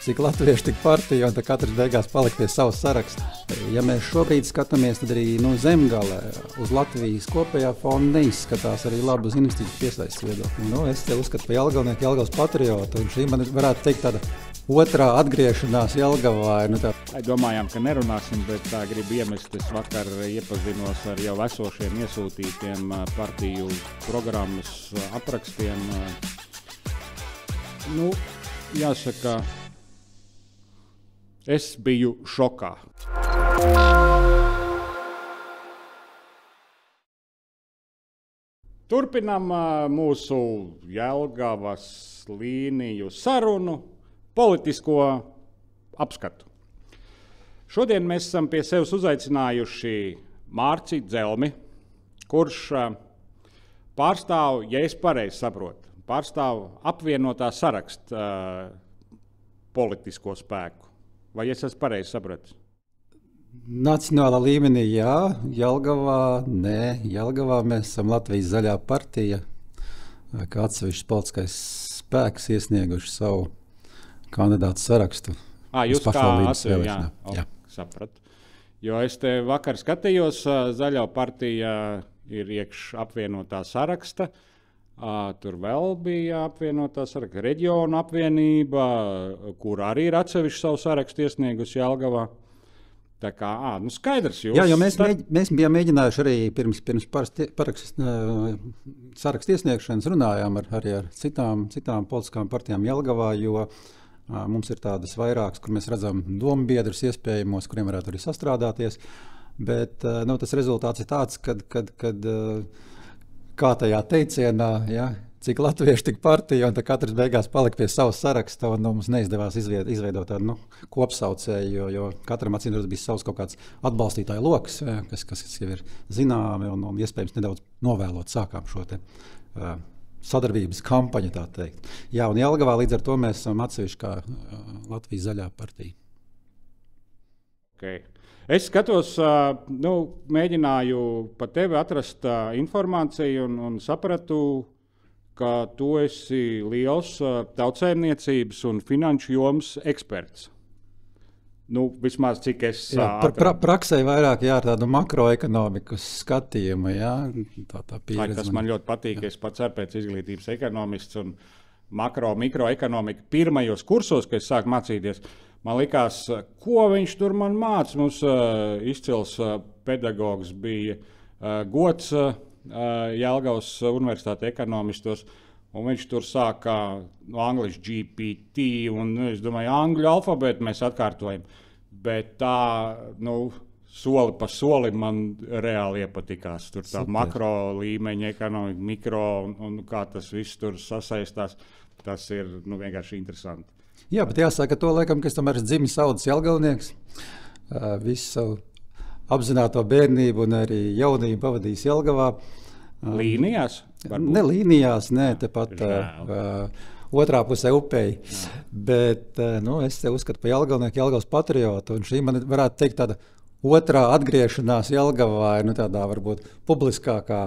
cik latvieši, tik partija, un katrs beigās palika pie savas saraksta. Ja mēs šobrīd skatāmies, tad arī zemgalē uz Latvijas kopējā fona neizskatās arī labu uz investīciju piesaistes viedokli. Es te uzskatu par Jelgavnieku, Jelgavas patriotu, un šī man varētu teikt tāda otrā atgriešanās Jelgavā. Domājām, ka nerunāsim, bet tā gribu iemest. Es vakar iepazinos ar jau esošiem iesūtītiem partiju programmas aprakstiem. Jāsaka, es biju šokā. Turpinām mūsu Jelgavas līniju sarunu, politisko apskatu. Šodien mēs esam pie sevis uzaicinājuši Mārci Dzelmi, kurš pārstāv, ja es pareizi saprotu, pārstāv apvienotā saraksta politisko spēku. Vai es esmu pareizi sapratis? Nacionālā līmenī jā, Jelgavā nē. Jelgavā mēs esam Latvijas zaļā partija, kā atsevišķs politiskais spēks iesnieguši savu kandidātu sarakstu. Jūs kā atsevišķi, jā. Sapratu. Jo es te vakar skatījos, zaļā partija ir iekš apvienotā saraksta. Tur vēl bija apvienotā saraksta reģiona apvienība, kur arī ir atsevišķi savu sarakstu iesniegusi Jelgavā. Tā kā, skaidrs jūs. Jā, jo mēs bijām mēģinājuši arī pirms sarakstu iesniegšanas runājām arī ar citām politiskām partijām Jelgavā, jo mums ir tādas vairākas, kur mēs redzam dombiedrus iespējamos, kuriem varētu arī sastrādāties, bet tas rezultāts ir tāds, kad kā tajā teicienā, ja, cik latvieši, tik partija, un katrs beigās palika pie savas saraksta, un mums neizdevās izveidot tādu kopsaucēju, jo katram acīm redzot bija savs kaut kāds atbalstītāju loks, kas jau ir zināmi, un iespējams nedaudz novēlot sākām šo te sadarbības kampaņu, tā teikt. Jā, un Jelgavā līdz ar to mēs esam atsevišķi kā Latvijas zaļā partija. Okay. Es skatos, mēģināju pa tevi atrast informāciju un sapratu, ka tu esi liels tautsaimniecības un finanšu jomas eksperts. Vismaz cik es praksē vairāk tādu makroekonomikas skatījumu. Tā pieredze. Tas man ļoti patīk. Es pats ar pēc izglītības ekonomists un mikroekonomika pirmajos kursos, kad es sāku mācīties, man likās, ko viņš tur man māca. Mums izcils pedagogs bija Gods Jelgavas universitāte ekonomistos. Un viņš tur sāka no angliski GPT, un es domāju, angļu alfabētu mēs atkārtojam. Bet tā, soli pa solim man reāli iepatikās. Tur tā makro līmeņa ekonomika, mikro un kā tas viss tur sasaistās. Tas ir vienkārši interesanti. Jā, bet jāsaka to laikam, ka es tomēr esmu dzimis audzis Jelgavnieks. Visu savu apzināto bērnību un arī jaunību pavadījis Jelgavā. Līnijās? Ne līnijās, tepat otrā pusē upei. Bet es te uzskatu par Jelgavnieku, Jelgavas patriotu, un šī man varētu teikt tāda otrā atgriešanās Jelgavā ir tādā varbūt publiskākā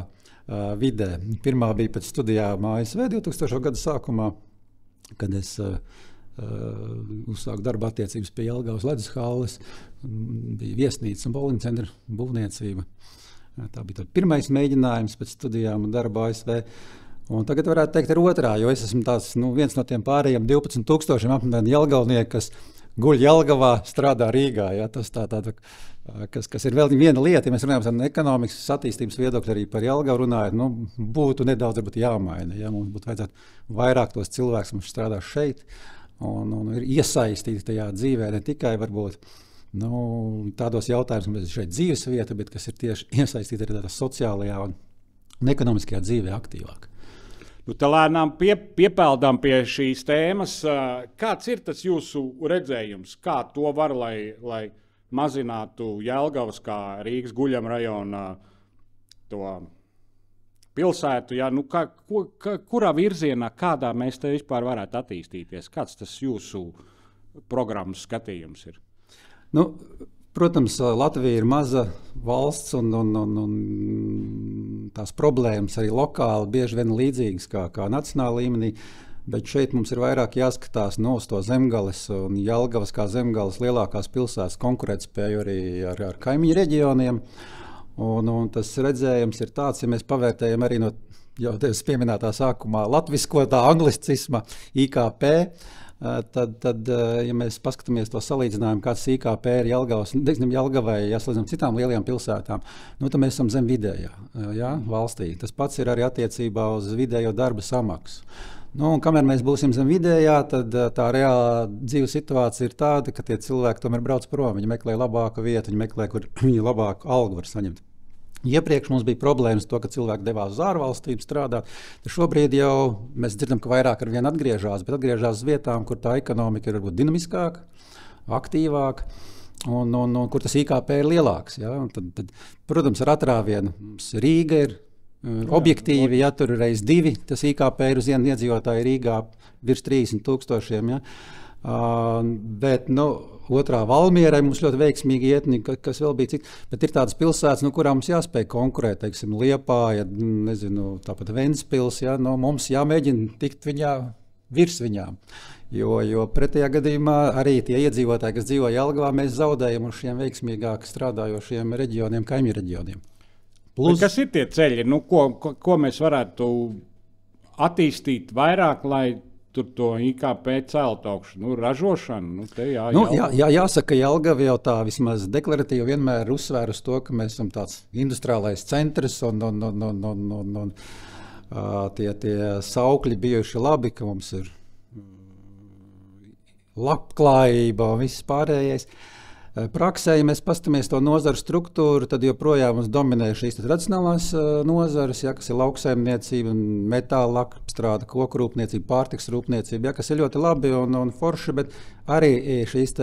vidē. Pirmā bija pēc studijām ASV 2000. Gada sākumā, kad es uzsāku darba attiecības pie Jelgavas ledus halles, bija viesnīca un bowling centra būvniecība. Tā bija pirmais mēģinājums pēc studijām un darba ASV. Un tagad varētu teikt ir otrā, jo es esmu viens no tiem pārējiem 12,000 apmēram Jelgavnieku, kas guļ Jelgavā, strādā Rīgā. Ja? Tas kas ir vēl viena lieta, ja mēs runājam par ekonomikas attīstības viedokļu arī par Jelgavu runājot, būtu nedaudz jāmaina. Ja? Mums būtu vajadzētu vairāk tos cilvēkus, mums strādā šeit un ir iesaistīti tajā dzīvē, ne tikai varbūt tādos jautājumos, kas ir šeit dzīves vieta, bet kas ir tieši iesaistīti arī tādā sociālajā un ekonomiskajā dzīvē aktīvāk. Tā lēnām piepeldām pie šīs tēmas. Kāds ir tas jūsu redzējums? Kā to var, lai mazinātu Jelgavas kā Rīgas guļamrajona to pilsētu? Ja? Kurā virzienā, kādā mēs te vispār varētu attīstīties? Kāds tas jūsu programmas skatījums ir? Protams, Latvija ir maza valsts un tās problēmas arī lokāli bieži vien līdzīgas kā nacionāla līmenī, Bet šeit mums ir vairāk jāskatās uz to Zemgales un Jelgavas kā Zemgales lielākās pilsētas konkurētspēju arī ar kaimiņu reģioniem. Un tas redzējums ir tāds, ja mēs pavērtējam arī no jau tevis pieminētā sākumā latviskotā anglicisma IKP, tad ja mēs paskatāmies to salīdzinājumu, kāds IKP ir Jelgavai, jāsalīdzinām citām lielajām pilsētām, tad mēs esam zem vidējā valstī. Tas pats ir arī attiecībā uz vidējo darba samaksu. Un kamēr mēs būsim zem vidējā, tad tā reālā dzīves situācija ir tāda, ka tie cilvēki tomēr brauc prom. Viņi meklē labāku vietu, viņi meklē, kur viņi labāku algu var saņemt. Iepriekš mums bija problēmas ar to, ka cilvēki devās uz ārvalstīm strādāt. Tad šobrīd jau mēs dzirdam, ka vairāk ar vienu atgriežas, bet atgriežas uz vietām, kur tā ekonomika ir varbūt dinamiskāka, aktīvāka un kur tas IKP ir lielāks. Ja? Tad, protams, ar atrāvienu Rīga ir objektīvi, ja tur ir reiz 2, tas IKP ir uz vienu iedzīvotāju Rīgā virs 30,000. Ja? Bet otrā Valmierai mums ļoti veiksmīgi iet, kas vēl bija citi. Bet ir tādas pilsētas, kurām mums jāspēj konkurēt, teiksim, Liepāja, tāpat Ventspils. Ja? Mums jāmēģina tikt virs viņām. Jo pretējā gadījumā arī tie iedzīvotāji, kas dzīvo Jelgavā, mēs zaudējam uz šiem veiksmīgāk strādājošiem reģioniem, kaimiņu reģioniem. Kas ir tie ceļi, ko mēs varētu attīstīt vairāk, lai tur to IKP celt augšu, ražošanu? Jāsaka, Jelgava jau tā vismaz deklaratīvi vienmēr uzsver uz to, ka mēs esam tāds industriālais centrs un tie saukļi bijuši labi, ka mums ir labklājība un viss pārējais. Praksē, ja mēs paskatāmies to nozaru struktūru, tad joprojām mums dominē šīs tradicionālās nozares, kas ir lauksaimniecība, metāla apstrāde, koku rūpniecība, pārtiks rūpniecība, kas ir ļoti labi un forši, bet arī šīs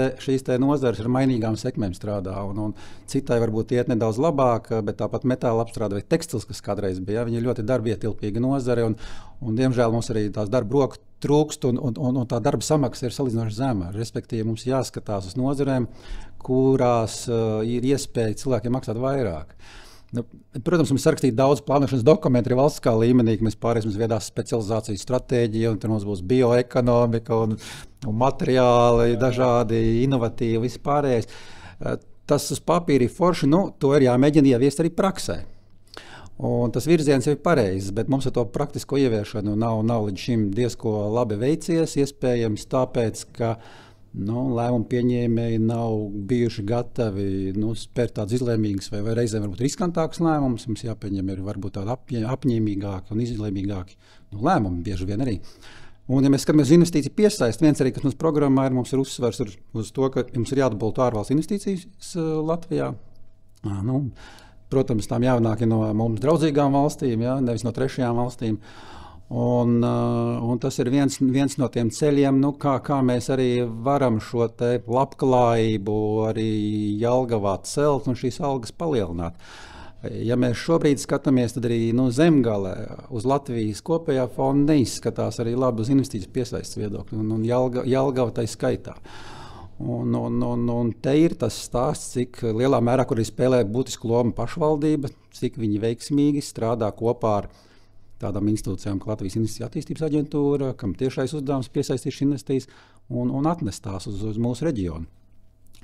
nozares ar mainīgām sekmēm strādā. Un citai varbūt iet nedaudz labāk, bet tāpat metāla apstrāde vai tekstils, kas kādreiz bija, viņi ir ļoti darbietilpīga nozare un diemžēl mums arī tās darba roku trūkst un tā darba samaksa ir salīdzinoši zema. Respektīvi, mums jāskatās uz nozarēm, kurās ir iespēja cilvēkiem maksāt vairāk. Protams, mums ir rakstīti daudz plānošanas dokumentu arī valstiskā līmenī, ka mēs pārēsim uz viedās specializācijas stratēģiju, un tur mums būs bioekonomika un materiāli dažādi, inovatīvi, viss pārējais. Tas uz papīra ir forši, to ir jāmēģina ieviest arī praksē. Un tas virziens ir pareizs, bet mums ar to praktisko ieviešanu nav līdz šim diezko labi veicies. Iespējams, tāpēc, ka lēmumu pieņēmēji nav bijuši gatavi spērt tādus izlēmīgus vai reizēm varbūt riskantākus lēmumus. Mums jāpieņem ir varbūt tādi apņēmīgāki un izlēmīgāki lēmumi bieži vien arī. Un, ja mēs skatāmies uz investīciju piesaisti, viens arī, kas mums programmā ir, mums ir uzsvars uz to, ka mums ir jāatbalsta ārvalstu investīcijas Latvijā. Protams, tām jānāk no mums draudzīgām valstīm, nevis no trešajām valstīm. Un tas ir viens no tiem ceļiem, kā mēs arī varam šo te labklājību arī Jelgavā celt un šīs algas palielināt. Ja mēs šobrīd skatāmies, tad arī Zemgalē uz Latvijas kopējā fonda neizskatās arī labi uz investīciju piesaistes viedokļu, un Jelgava tai skaitā. Un te ir tas stāsts, cik lielā mērā, kur arī spēlē būtisku lomu pašvaldība, cik viņi veiksmīgi strādā kopā ar tādām institūcijām, kā Latvijas Investīciju attīstības aģentūra, kam tiešais uzdevums piesaistīt investīcijas un atnest tās uz mūsu reģionu.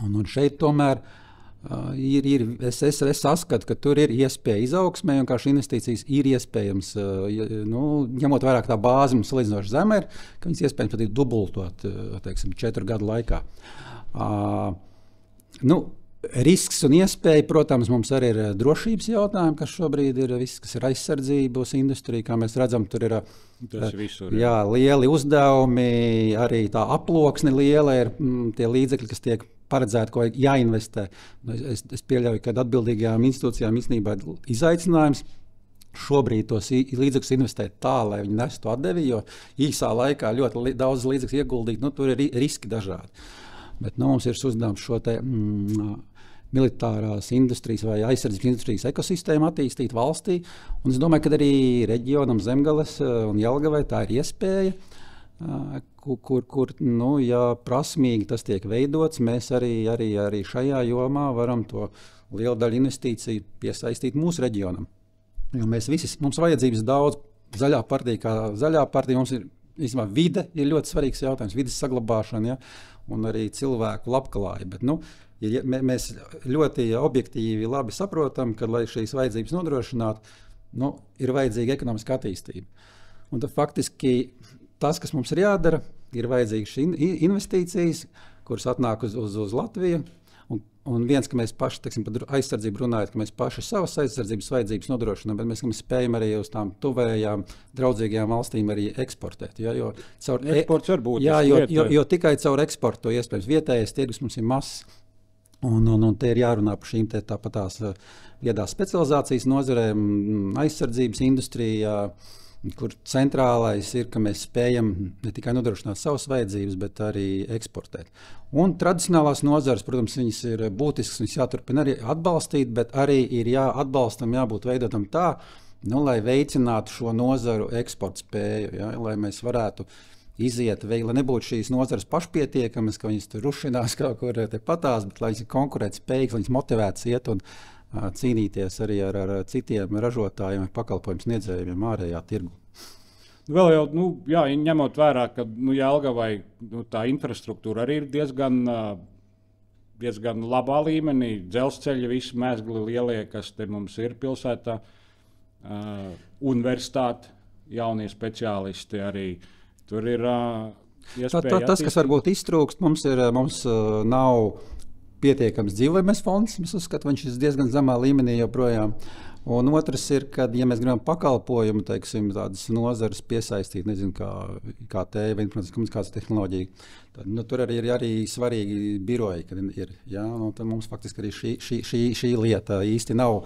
Un šeit tomēr es saskatu, ka tur ir iespēja izaugsmē, un kā šī investīcijas ir iespējams, ņemot vērā, ka tā bāze mums salīdzinoši zema ir, ka viņas iespējams pat ir dubultot, 4 gadu laikā. Risks un iespēja, protams, mums arī ir drošības jautājumi, kas šobrīd ir viss, kas ir aizsardzības industrija, kā mēs redzam, tur ir lieli uzdevumi, arī tā aploksne liela ir tie līdzekļi, kas tiek paredzēti, ko jāinvestē. Es pieļauju, ka atbildīgajām institūcijām īstenībā ir izaicinājums šobrīd tos līdzekļus investēt tā, lai viņi nestu atdevi, jo īsā laikā ļoti daudz līdzekļu ieguldīt, tur ir riski dažādi. Bet mums ir uzdevums šo te militārās industrijas vai aizsardzības industrijas ekosistēmu attīstīt valstī. Un es domāju, ka arī reģionam Zemgales un Jelgavai tā ir iespēja, kur ja prasmīgi tas tiek veidots, mēs arī šajā jomā varam to lielu daļu investīciju piesaistīt mūsu reģionam. Jo mums vajadzības daudz. Zaļā partija, kā zaļā partija, mums ir īstenībā vide ir ļoti svarīgs jautājums, vides saglabāšana, ja, un arī cilvēku labklājība. Bet, mēs ļoti objektīvi labi saprotam, ka, lai šīs vajadzības nodrošinātu, ir vajadzīga ekonomiska attīstība. Un tad faktiski tas, kas mums ir jādara, ir vajadzīgas investīcijas, kuras atnāk uz Latviju. Un viens, ka mēs paši, teiksim, par aizsardzību runājot, ka mēs paši savas aizsardzības vajadzības nodrošinām, bet mēs spējam arī uz tām tuvējām, draudzīgajām valstīm arī eksportēt. Ja, Eksports var būt. Jo tikai caur eksportu iespējams vietējais tirgus mums ir mazs. Un te ir jārunā par šīm tāpat tās viedās specializācijas nozarēm, aizsardzības industrijā, kur centrālais ir, ka mēs spējam ne tikai nodrošināt savas vajadzības, bet arī eksportēt. Un tradicionālās nozares, protams, viņas ir būtiskas, viņas jāturpina arī atbalstīt, bet arī ir jābūt veidotam tā, lai veicinātu šo nozaru eksporta spēju, ja, lai mēs varētu iziet, lai nebūtu šīs nozares pašpietiekamas, ka viņas tur rušinās kaut kur patās, bet lai viņas ir konkurētspējīgas, lai viņas motivētas iet un cīnīties arī ar citiem ražotājiem, pakalpojumu sniedzējiem ārējā tirgu. Vēl jau, ņemot vērā, ka Jelgavai tā infrastruktūra arī ir diezgan labā līmenī, dzelzceļi, visi mēzgli lielie, kas te mums ir pilsētā, universitāte, jaunie speciālisti arī tur ir iespēja. Tas, kas varbūt iztrūkst, mums nav pietiekams dzīvojamais fonds. Es uzskatu, viņš ir diezgan zemā līmenī joprojām. Un otrs ir, ka, ja mēs gribam pakalpojumu, teiksim, tādas nozares piesaistīt, nezinu, kā tēva, informatīvas komunikācijas tehnoloģija, tad, tur arī ir svarīgi biroji, kad ir. Ja? Tad mums faktiski arī šī lieta īsti nav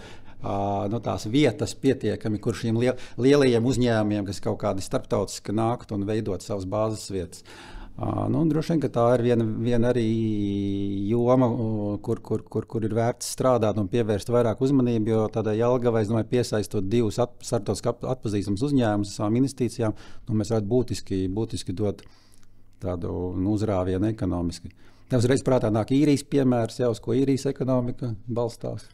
tās vietas pietiekami, kur šiem lielajiem uzņēmumiem, kas kaut kādi starptautiski nākt un veidot savas bāzes vietas. Droši vien, ka tā ir viena arī joma, kur ir vērts strādāt un pievērst vairāk uzmanību, jo tādai Jelgavai, es domāju, piesaistot divus starptautiski atpazīstamus uzņēmumus ar savām investīcijām, mēs varētu būtiski dot tādu uzrāvienu ekonomiski. Tev uzreiz prātā nāk īrijas piemērs, uz ko īrijas ekonomika balstās.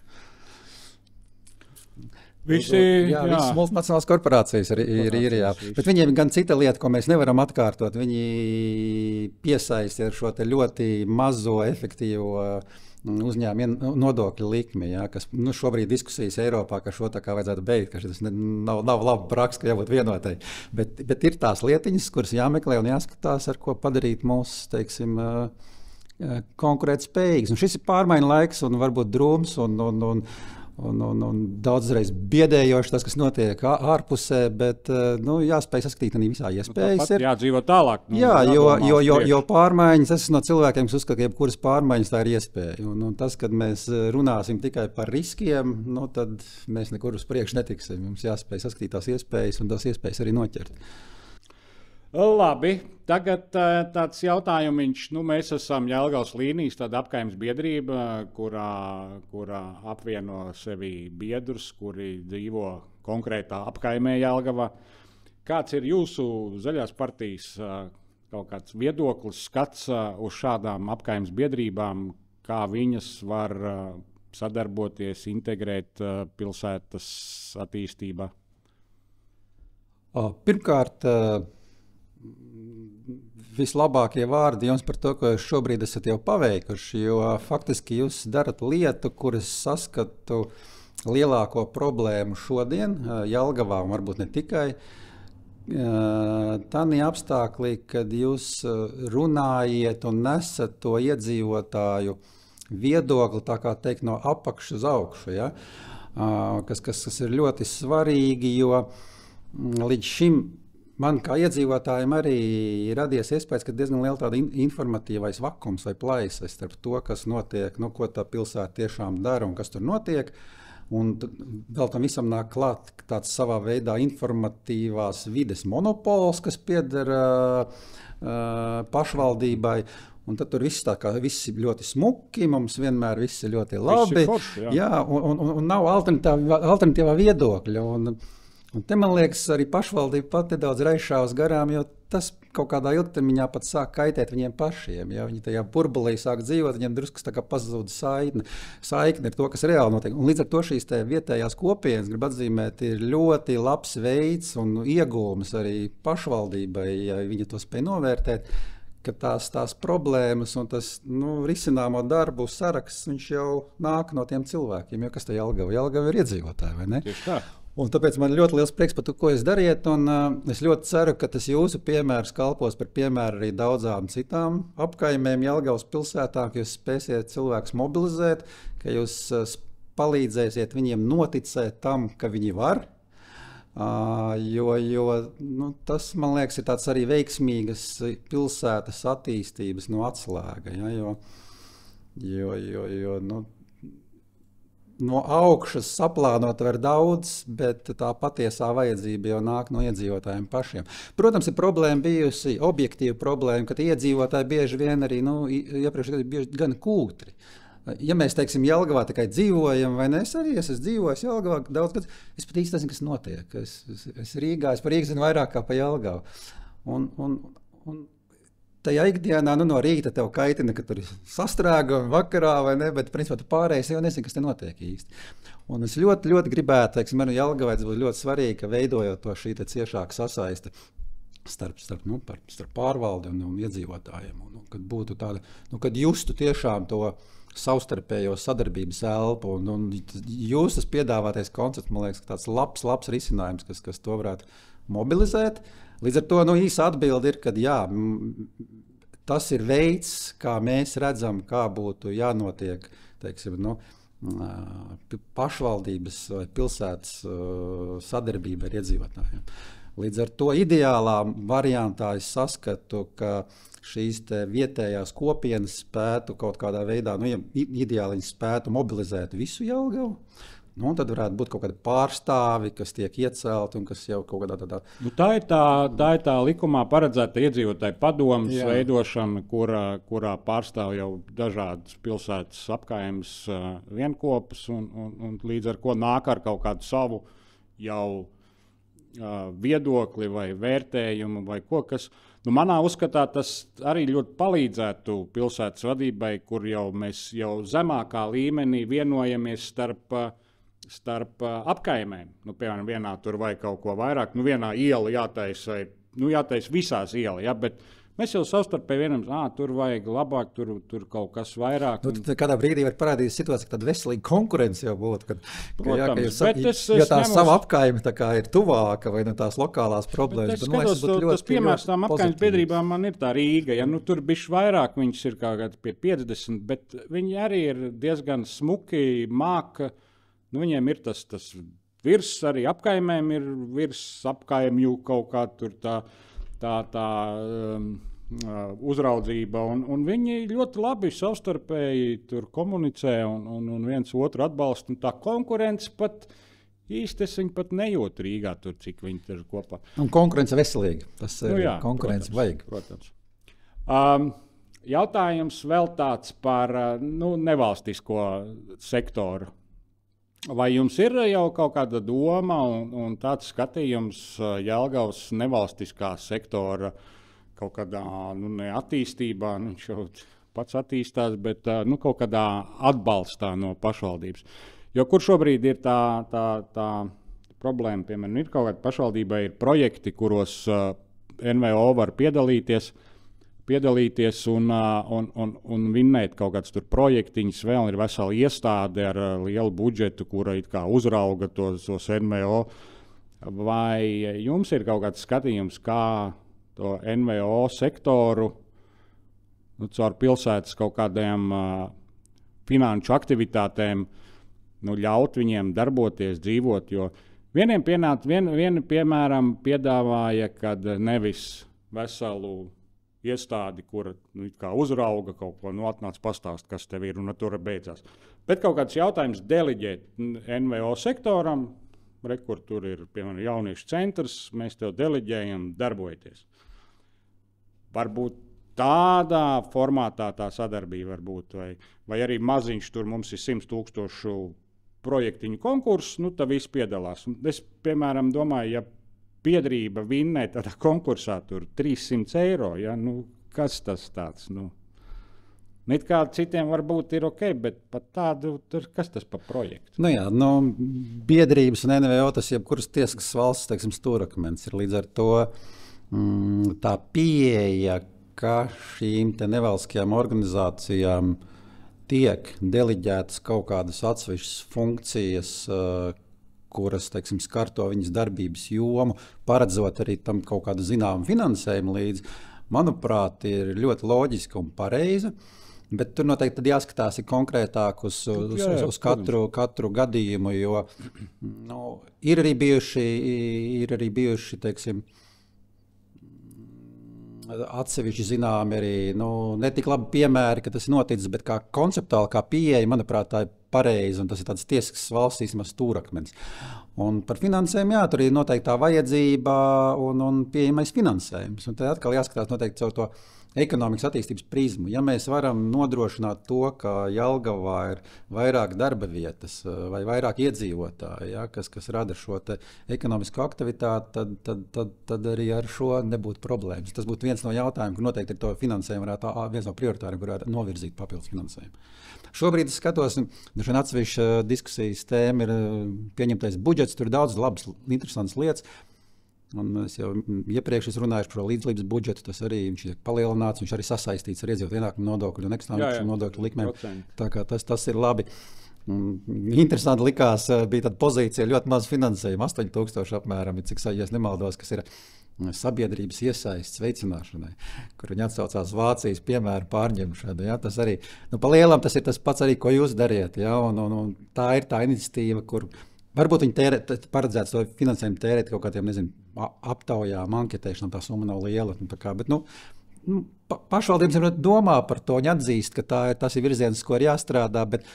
Visas multinacionālās korporācijas ir īrijā. Bet viņiem ir gan cita lieta, ko mēs nevaram atkārtot. Viņi piesaista ar šo ļoti mazo, efektīvo uzņēmumu nodokļu likmi, ja, kas šobrīd diskusijas Eiropā, ka šo tā kā vajadzētu beigt, ka tas nav laba praksa, ka jābūt vienotai. Bet ir tās lietiņas, kuras jāmeklē un jāskatās, ar ko padarīt mūs, teiksim, konkurētspējīgus. Un šis ir pārmaiņu laiks un varbūt drūms un daudzreiz biedējoši tas, kas notiek ārpusē, bet jāspēj saskatīt arī visā iespējas. Jādzīvo tālāk. Jo pārmaiņas, es esmu no cilvēkiem, kas uzskata, ka jebkuras pārmaiņas tā ir iespēja. Un tas, kad mēs runāsim tikai par riskiem, tad mēs nekur uz priekšu netiksim. Mums jāspēj saskatīt tās iespējas un tās iespējas arī noķert. Labi, tagad tāds jautājumiņš. Mēs esam Jelgavas līnijas, tāda apkaimes biedrība, kurā apvieno sevi biedrus, kuri dzīvo konkrētā apkaimē Jelgavā. Kāds ir jūsu Zaļās partijas kaut kāds viedoklis, skats uz šādām apkaimes biedrībām, kā viņas var sadarboties, integrēt pilsētas attīstībā? Pirmkārt, vislabākie vārdi jums par to, ko jūs šobrīd esat jau paveikuši, jo faktiski jūs darat lietu, kuras saskatu lielāko problēmu šodien Jelgavā, un varbūt ne tikai. Tādā apstākļā, kad jūs runājiet un nesat to iedzīvotāju viedokli, tā kā teikt, no apakšas uz augšu, ja? kas ir ļoti svarīgi, jo līdz šim man kā iedzīvotājiem arī ir radies iespējas, ka diezgan liela tāda informatīvais vakums vai plaisa starp to, kas notiek, ko tā pilsēta tiešām dara un kas tur notiek. Un vēl tam visam nāk klāt tāds savā veidā informatīvās vides monopols, kas pieder pašvaldībai. Un tad tur viss ir ļoti smuki, mums vienmēr viss ir ļoti labi. Un nav alternatīvā viedokļa. Un te, man liekas, arī pašvaldība pati daudz reiz šāvas garām, jo tas kaut kādā ilgtermiņā pat sāk kaitēt viņiem pašiem. Ja viņi tajā burbulī sāk dzīvot, viņiem drusku pazūd saikne ar to, kas reāli notiek. Un līdz ar to šīs vietējās kopienas, grib atzīmēt, ir ļoti labs veids un iegūmas arī pašvaldībai, ja viņi to spēj novērtēt, ka tās problēmas un tas risināmo darbu saraksts, viņš jau nāk no tiem cilvēkiem, jo kas tā Jelgava? Jelgava ir iedzīvotāji, vai ne? Tieši tā. Un tāpēc man ļoti liels prieks par to, ko jūs dariet, un es ļoti ceru, ka tas jūsu piemērs kalpos par piemēru arī daudzām citām apkaimēm Jelgavas pilsētā, ka jūs spēsiet cilvēkus mobilizēt, ka jūs palīdzēsiet viņiem noticēt tam, ka viņi var, jo tas, man liekas, ir tāds arī veiksmīgas pilsētas attīstības atslēga, ja, jo no augšas saplānot var daudz, bet tā patiesā vajadzība jau nāk no iedzīvotājiem pašiem. Protams, ir problēma bijusi, objektīva problēma, ka iedzīvotāji bieži vien arī, iepriekš bieži gan kūtri. Ja mēs, teiksim, Jelgavā tikai dzīvojam, vai ne, es esmu dzīvojis Jelgavā daudz gadus, es pat īsti nezinu, kas notiek. Es Rīgā, es par Rīgu zinu vairāk kā par Jelgavu. Un tajā ikdienā no rīta tev kaitina, ka tur ir sastrēga vakarā, vai ne, bet principā tu pārējais jau nezini, kas te notiek īsti. Un es ļoti, ļoti gribētu, teiksim, man Jelgavai tas būtu ļoti svarīgi, ka veidojot to šī ciešāka sasaiste starp pārvaldi un iedzīvotājiem, un kad būtu tāda, kad justu tiešām to savstarpējo sadarbības elpu, un jūs tas piedāvātais koncepts, man liekas, tāds labs risinājums, kas to varētu mobilizēt. Līdz ar to īsa atbilde ir, ka jā, tas ir veids, kā mēs redzam, kā būtu jānotiek, teiksim, pašvaldības vai pilsētas sadarbība ar iedzīvotājiem. Līdz ar to ideālā variantā es saskatu, ka šīs vietējās kopienas spētu kaut kādā veidā, ja ideāli viņi spētu mobilizēt visu Jelgavu, tad varētu būt kaut kādi pārstāvi, kas tiek iecelti un kas jau kaut kādā tādā... Tā ir tā likumā paredzēta iedzīvotāju padomes veidošana, kurā pārstāv jau dažādas pilsētas apkaimes vienkopus un līdz ar ko nāk ar kaut kādu savu jau viedokli vai vērtējumu vai ko, kas... manā uzskatā tas arī ļoti palīdzētu pilsētas vadībai, kur jau mēs jau zemākā līmenī vienojamies starp apkaimēm. Piemēram, vienā tur vai kaut ko vairāk, vienā iela jātaisa vai jātaisa visās ielas, ja, bet mēs jau savstarpēji vienam, tur vajag labāk, tur kaut kas vairāk. Kādā brīdī var parādīties situācija, ka tāda veselīga konkurence jau būtu, jo tā sava apkaime tā kā ir tuvāka vai tās lokālās problēmas. Es skatos, tas piemērs tām apkaimes biedrībām man ir tā Rīga, ja tur bišķi vairāk viņas ir kā pie 50, bet viņi arī ir diezgan smuki māka. Viņiem ir tas virs, arī apkaimēm ir virs apkaimju kaut kā tur tā uzraudzība, un viņi ļoti labi savstarpēji tur komunicē un viens otru atbalsta, un tā konkurence pat īsti es viņu pat nejūtu Rīgā tur, cik viņi tur kopā. Un konkurence veselīga, tas konkurence vajag. Protams. Jautājums vēl tāds par nevalstisko sektoru. Vai jums ir jau kaut kāda doma un tāds skatījums Jelgavas nevalstiskā sektora kaut kādā attīstībā, viņš jau pats attīstās, bet kaut kādā atbalstā no pašvaldības? Jo kur šobrīd ir tā problēma, piemēram, ir kaut kāda pašvaldība, ir projekti, kuros NVO var piedalīties un vinnēt kaut kāds tur projektiņus, vēl ir vesela iestāde ar lielu budžetu, kura it kā uzrauga tos NVO. Vai jums ir kaut kāds skatījums, kā to NVO sektoru caur pilsētas kaut kādiem finanšu aktivitātēm ļaut viņiem darboties, dzīvot? Jo vieni piemēram piedāvāja, kad nevis veselu iestādi, kura uzrauga kaut ko, atnāc pastāst, kas tev ir, un tur beidzās. Bet kaut kāds jautājums deleģēt NVO sektoram, kur tur ir, piemēram, jauniešu centrs, mēs tev deleģējam, darbojieties. Varbūt tādā formātā tā sadarbība var būt, vai arī maziņš, tur mums ir 100,000 projektiņu konkurss, tad viss piedalās. Es, piemēram, domāju, ja biedrība vinnē tādā konkursā tur 300 eiro. Ja? Nu, kas tas tāds? Nu? It kā citiem varbūt ir ok, bet pat tādu, kas tas par projektu? Nu jā, biedrības un NVO tas jebkuras tiesiskas valsts, teiksim, stūrakmens ir līdz ar to tā pieeja, ka šīm te nevalstiskajām organizācijām tiek deleģētas kaut kādas atsevišķas funkcijas, kuras, teiksim, skarto viņas darbības jomu, paredzot arī tam kaut kādu zināmu finansējumu līdzi, manuprāt, ir ļoti loģiska un pareiza. Bet tur noteikti jāskatās konkrētāk uz katru gadījumu, jo ir arī bijuši teiksim, atsevišķi zināmi arī ne tik labi piemēri, ka tas ir noticis, bet kā konceptuāli, kā pieeja, manuprāt, tā ir pareiza, un tas ir tāds tiesisks valsts īstenībā stūrakmens. Un par finansējumu, jā, tur ir noteikti tā vajadzība un pieejamais finansējums. Un tad atkal jāskatās noteikti caur to ekonomikas attīstības prizmu. Ja mēs varam nodrošināt to, ka Jelgavā ir vairāk darba vietas vai vairāk iedzīvotāji, ja, kas rada šo ekonomisko aktivitāti, tad arī ar šo nebūtu problēmas. Tas būtu viens no jautājumiem, kur noteikti ir to finansējumu, viens no prioritāriem, kur varētu novirzīt papildus finansējumu. Šobrīd es skatos, atsevišķa diskusijas tēma ir pieņemtais budžets, tur ir daudz labas, interesantas lietas. Un es jau iepriekš runāju par līdzlības budžetu, tas arī ir palielināts, viņš arī sasaistīts ar iedzīvotāju ienākumu nodokļu un ekstra nodokļu likmēm. Tā kā tas ir labi. Interesanti likās, bija tāda pozīcija, ļoti maz finansējuma, 8,000 apmēram, cik ja es nemaldos, kas ir sabiedrības iesaists veicināšanai, kur viņi atsaucās Vācijas piemēru pārņemšanai. Ja? Tas arī, pa lielam tas ir tas pats arī, ko jūs dariet. Ja? Un tā ir tā iniciatīva, kur varbūt viņi paredzēts to finansējumu tērēt kaut kādiem, aptaujām, anketēšanām, tā summa nav liela. Bet, pašvaldības domā par to, viņi atzīst, ka tas ir virziens, ko ir jāstrādā, bet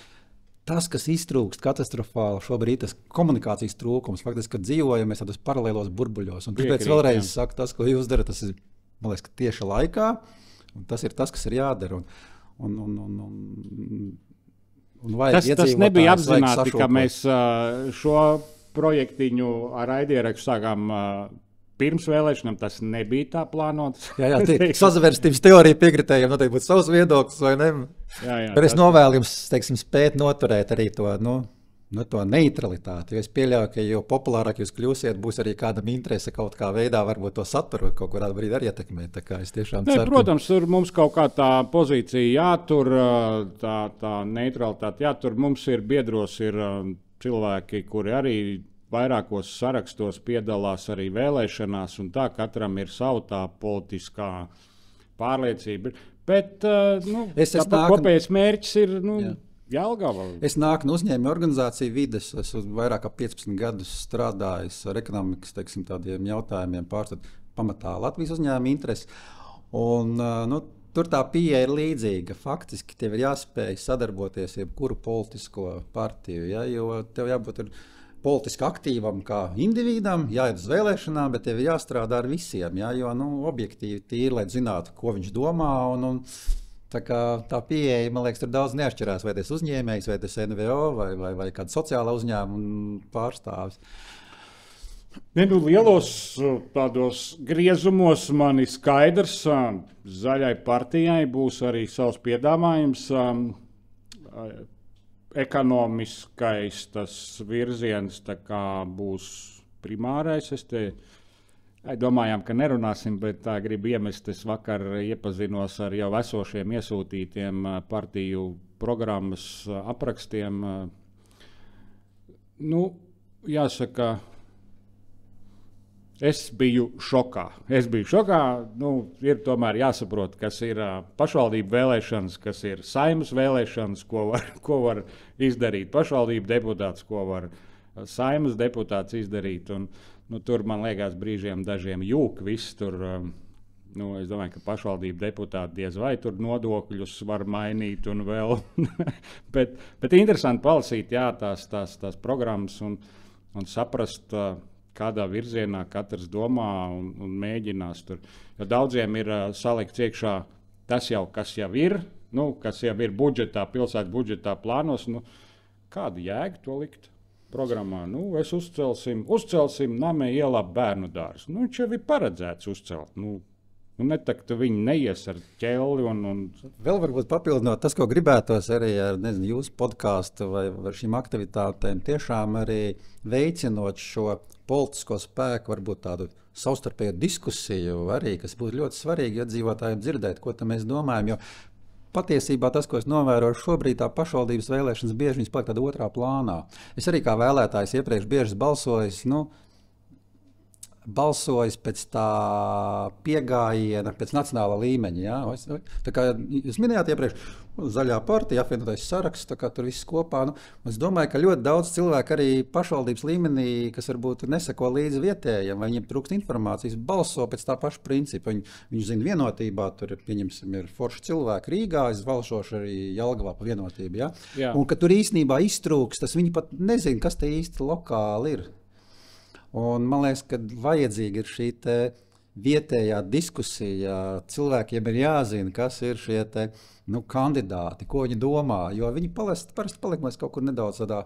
tas, kas iztrūkst katastrofāli šobrīd, tas komunikācijas trūkums, faktiski, ka dzīvojam mēs tādos paralēlos burbuļos. Un tāpēc vēlreiz saku, tas, ko jūs darat, tas ir, man liekas, tieši laikā, un tas ir tas, kas ir jādara. Tas nebija apzināti, ka mēs šo projektiņu ar raidierakstu sākām pirms vēlēšanām. Tas nebija tā plānots. Jā, sazvērstības teorija piekritējiem noteikti būtu savs viedoklis, vai ne? Bet es novēlu jums, teiksim, spēt noturēt arī to, to neutralitāti. Jo es pieļauju, ka jo populārāk jūs kļūsiet, būs arī kādam interese kaut kā veidā varbūt to saturu kaut kādā brīdī arī ietekmēt. Tā kā es tiešām ceru, protams, tur mums kaut kā tā pozīcija jātur, tā neutralitāte jātur. Mums ir biedros ir cilvēki, kuri arī vairākos sarakstos piedalās arī vēlēšanās, un tā katram ir savu tā politiskā pārliecība. Bet kopējais mērķis ir Jelgava. Es nāku no uzņēmuma organizāciju vides. Es vairāk kā 15 gadus strādāju ar ekonomikas tādiem jautājumiem, pārstāvot pamatā Latvijas uzņēmuma interesi. Un, tur tā pieeja ir līdzīga. Faktiski tev ir jāspēj sadarboties ar jebkuru politisko partiju, ja, jo tev jābūt politiski aktīvam kā individam, jāiet uz vēlēšanām, bet tev ir jāstrādā ar visiem, ja, jo objektīvi tīri, lai zinātu, ko viņš domā. Tā pieeja, man liekas, tur daudz neatšķirās, vai tas uzņēmējs, vai tas NVO, vai kāda sociāla uzņēmuma pārstāvis. Lielos tādos griezumos man ir skaidrs, Zaļai partijai būs arī savs piedāvājums. Ekonomiskais tas virziens būs primārais. Domājām, ka nerunāsim, bet tā gribu iemest. Es vakar iepazinos ar jau esošiem iesūtītiem partiju programmas aprakstiem. Jāsaka, es biju šokā. Ir tomēr jāsaprot, kas ir pašvaldību vēlēšanas, kas ir Saeimas vēlēšanas, ko var izdarīt pašvaldību deputāts, ko var Saeimas deputāts izdarīt. Tur, man liekas, brīžiem dažiem jūk viss tur. Es domāju, ka pašvaldību deputāti diez vai tur nodokļus var mainīt un vēl. bet interesanti palasīt tās programmas un saprast, kādā virzienā katrs domā un mēģinās tur. Jo daudziem ir salikts iekšā tas jau, kas jau ir budžetā, pilsētas budžetā plānos. Kāda jēga to likt? programmā, es uzcelsim Namē ielā bērnu dārzu. Viņš jau ir paredzēts uzcelt. Netaktu viņi neies ar ķelli. Vēl varbūt papildinot tas, ko gribētos arī ar jūsu podkāstu vai ar šīm aktivitātēm, tiešām arī veicinot šo politisko spēku, varbūt tādu savstarpēju diskusiju arī, kas būtu ļoti svarīgi iedzīvotājiem dzirdēt, ko mēs domājam. Jo patiesībā tas, ko es novēroju šobrīd, tā pašvaldības vēlēšanas bieži paliek tādā otrā plānā. Es arī kā vēlētājs iepriekš bieži balsojis pēc tā piegājiena, pēc nacionālā līmeņa. Ja? Tā kā jūs minējāt iepriekš, Zaļā partija, apvienotais saraksts, tur viss kopā. Es domāju, ka ļoti daudz cilvēku arī pašvaldības līmenī, kas varbūt neseko līdzi vietējiem, vai viņiem trūkst informācijas, balso pēc tā paša principa. Viņi zina vienotībā, tur ir forši cilvēki Rīgā, es balsošu arī Jelgavā pa vienotību. Ja? Jā. Un ka tur īstenībā iztrūkst, tas viņi pat nezina, kas te īsti lokāli ir. Un man liekas, ka vajadzīga ir šī vietējā diskusija. Cilvēkiem ir jāzina, kas ir šie kandidāti, ko viņi domā. Jo viņi parasti paliek kaut kur nedaudz tādā.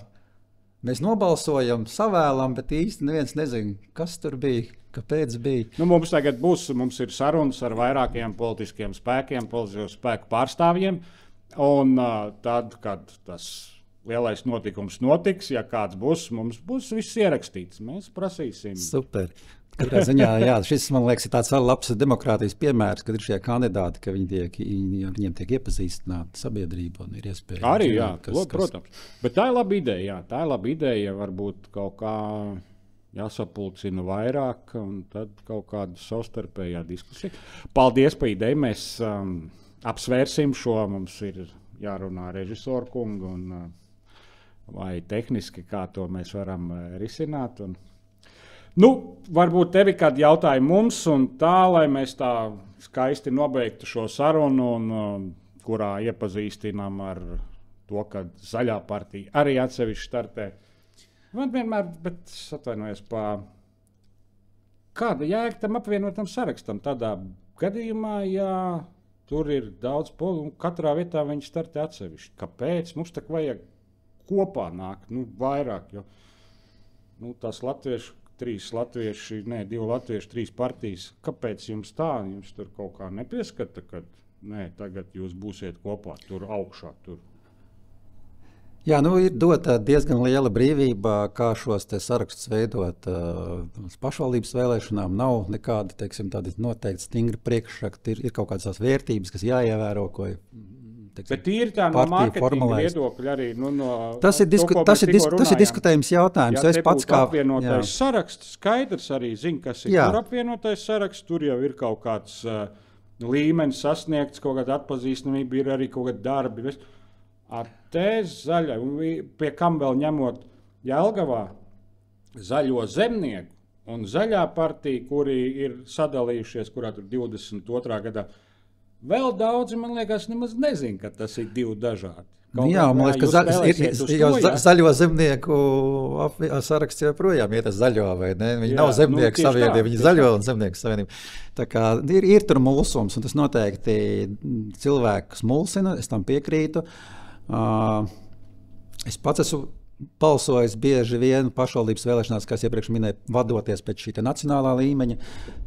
Mēs nobalsojam, savēlam, bet īsti neviens nezina, kas tur bija, kāpēc bija. Mums tagad mums ir sarunas ar vairākiem politiskiem spēkiem, politisko spēku pārstāvjiem. Un tad, kad tas lielais notikums notiks, ja kāds mums būs viss ierakstīts. Mēs prasīsim. Super. Katrā ziņā, jā, šis, man liekas, ir tāds labs demokrātijas piemērs, kad ir šie kandidāti, ka viņiem tiek iepazīstināta sabiedrība un ir iespēja. Arī, jā, protams. Bet tā ir laba ideja, jā. Tā ir laba ideja, varbūt kaut kā jāsapulcina vairāk un tad kaut kāda savstarpējā diskusija. Paldies par ideju. Mēs apsvērsim šo. Mums ir jārunā režisoru kungu un vai tehniski, kā to mēs varam risināt. Varbūt tev ir kādi jautājumi mums, un tā, lai mēs tā skaisti nobeigtu šo sarunu, kurā iepazīstinām ar to, ka Zaļā partija arī atsevišķi startē. Man vienmēr, bet es atvainojos, kāda jēga tam apvienotam sarakstam? Tādā gadījumā, ja tur ir daudz un katrā vietā viņi startē atsevišķi. Kāpēc? Mums tak vajag kopā nākt, vairāk, jo tās divi latvieši, 3 partijas. Kāpēc jums tā? Jums tur kaut kā nepieskata, ka tagad jūs būsiet kopā tur augšā. Tur. Jā, ir dota diezgan liela brīvība, kā šos sarakstus veidot. Pašvaldības vēlēšanām nav nekādi, tādi noteikti stingri priekšrakti. Ir kaut kādas vērtības, kas jāievēro, ko bet ir tā no mārketinga viedokļa arī. Tas ir diskutējums jautājums. Ja te būtu apvienotais saraksts, skaidrs arī zina, kas ir tur apvienotais saraksts. Tur jau ir kaut kāds līmenis sasniegts, kaut kāda atpazīstamība, ir arī kaut kādi darbi. Te zaļa, pie kam vēl ņemot Jelgavā Zaļo zemnieku un Zaļā partija, kuri ir sadalījušies, kurā tur 22. gadā. Vēl daudzi, man liekas, nemaz nezin, ka tas ir 2 dažādi. Jā, man liekas, ka Zaļo zemnieku saraksts joprojām ir tas zaļo, vai ne? Viņi nav zemnieku savienība, viņi zaļo un zemnieku savienība. Tā kā ir tur mulsums, un tas noteikti cilvēkus mulsina, es tam piekrītu. Es pats esmu balsojis bieži vien pašvaldības vēlēšanās, kā es iepriekš minēju, vadoties pēc šī nacionālā līmeņa.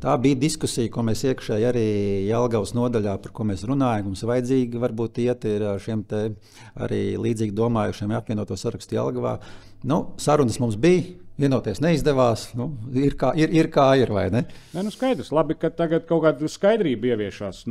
Tā bija diskusija, ko mēs iekšēji arī Jelgavas nodaļā, par ko mēs runājam. Mums vajadzīgi varbūt iet ar šiem arī līdzīgi domājušiem apvienoto sarakstu Jelgavā. Sarunas mums bija, vienoties neizdevās. Ir kā ir, vai ne? Skaidrs. Labi, ka tagad kaut kāda skaidrība ieviešās.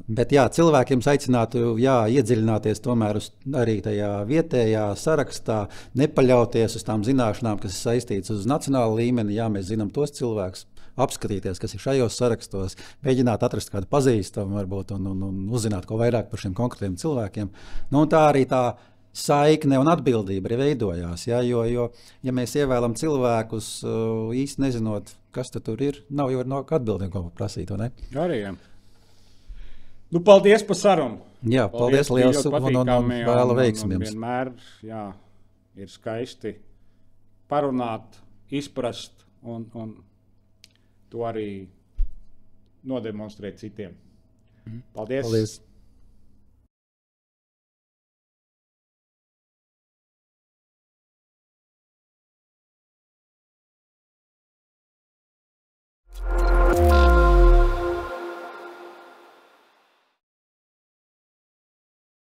Bet jā, cilvēkiem aicinātu iedziļināties tomēr arī tajā vietējā sarakstā, nepaļauties uz tām zināšanām, kas ir saistītas uz nacionālu līmeni. Jā, mēs zinām tos cilvēkus, apskatīties, kas ir šajos sarakstos, mēģināt atrast kādu pazīstamu varbūt, un uzzināt ko vairāk par šiem konkrētiem cilvēkiem. Tā arī tā saikne un atbildība arī veidojās. Ja, jo, ja mēs ievēlam cilvēkus īsti nezinot, kas tur ir, nav jau atbildīgi ko prasīt. Arī, jā. Paldies par sarunu. Jā, paldies liels un vēlu veiksmi. Vienmēr ir skaisti parunāt, izprast un to arī nodemonstrēt citiem. Paldies!